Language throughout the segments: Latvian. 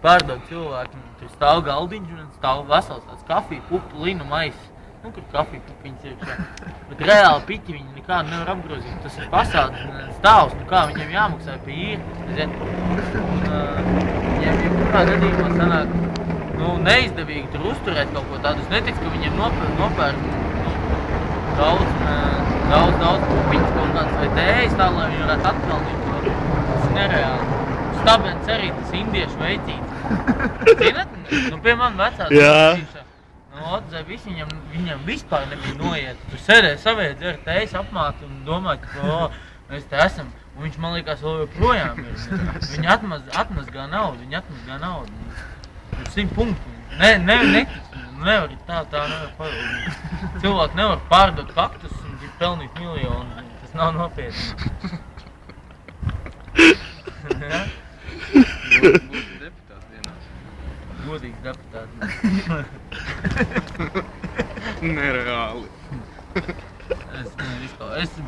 pārdod cilvēku, tur stāv galdiņš un stāv vesels tāds kafija pupu, linu maiss. Nu, kur kafija pupiņas iekšā. Bet reāli piķi viņi nekādu nevar apgrozīt. Tas ir pasāds stāvs, nu kā viņiem jāmaksā pie īri. Viņiem jebkurā gadījumā sanāk, nu, neizdevīgi tur uzturēt kaut ko tādu. Es neticu, ka viņiem nopērk daudz pupiņas kaut kāds vai tējas tā, lai viņi varētu atpelnīt to. Tas ir nereāli. Stabens arī tas indiešu veicīts. Zinat? Nu, pie man vecāds. Nu, odzē, viņam vispār nebija noiet. Tu sēdēji savējā dzer tējas apmāt un domāji, ka, mēs te esam. Un viņš, man liekas, vēl joprojām ir. Viņi atmazgā naudu. 100 punktu. Netic. Nevar tā nevar parādīt. Cilvēki nevar pārdot kaktus un pelnīt miljonu. Tas nav nopietni. Būtu deputāts dienā. Godīgs deputāts. Nereāli.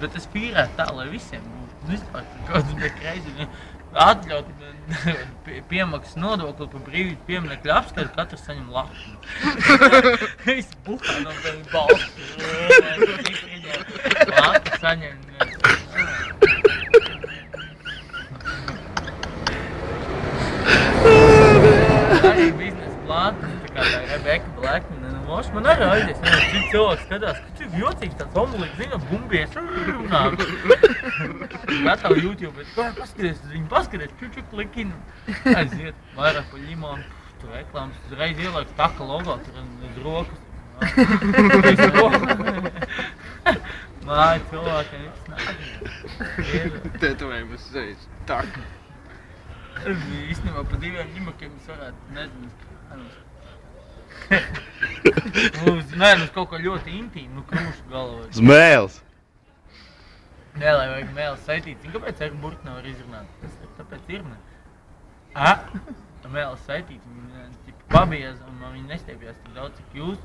Bet es fīrētu tā, lai visiem būtu. Vispār kaut kāds nekreizi. Atļaut piemaksas nodokli par brīvību pieminekļu apskatu, katrs saņem lapu. Visi buhā no tādi balsts. Lapu saņem. Arī biznesa plāni, tā kā tā Rebeka Blackman. Man arī aizies, cik cilvēks skatās, ka cik jocīgs tāds omulīgs, zina, bumbies, runā. Gatavu YouTube, bet paskaties, čučuk likinu. Aiziet, vairāk pa limonu, tur reklāmas, uzreiz ieliek taka logo, tur uz rokas. Visu roku. Māja cilvēkiem, viss nāk. Tetovējumus sejas, taka. Īstenībā pa 2 ņimakiem es varētu, nezinu, nē, uz kaut ko ļoti intīmu, nu krūšu galvā. Zmēls! Nē, lai vajag mēles saitīt. Zini, kāpēc ar burtu nevar izrunāt? Tāpēc ir, ne? Tā mēles saitīt, viņi pabieza un viņi nestiepjās tik daudz, cik jums,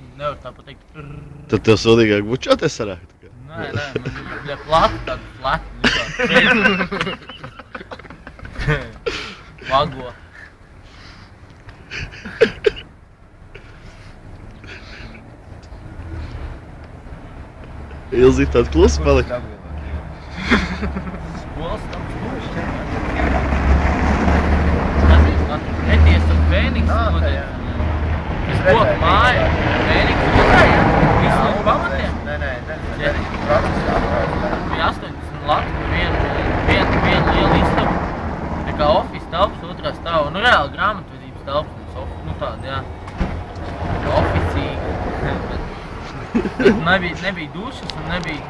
viņi nevar tā pateikt. Tad tev sodīgāk bučoties sarāk? Nē, man ir plati, tādu plati. Vago. Ilzīt tādu klusu palika. Skolas tam kluši. Neties un Fēniks nodēļ. Es koku māju. Fēniks nodēļ, ja? Visu no pamatiem? Nē. Bija 80 lati, viena liela istaba. Tā kā office telpas, otrā stāva. Nu, reāli grāmatvedības telpas. Nu, tāda, jā. Oficīga. Bet nebija dušas un nebija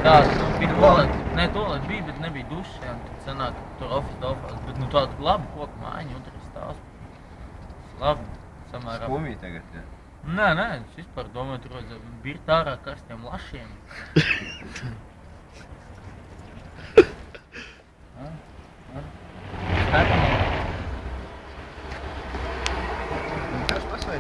tāda, nu, bija toaleti. Nē, toaleti bija, bet nebija dušas, jā. Tad sanāk, tur office telpās. Bet, nu, tāda laba koku mājiņa, otrais stāvs. Labi, samērā. Skumīgi tagad, jā. Nē, es vispār domāju, tur vajadzētu birt ārā karstiem lašiem.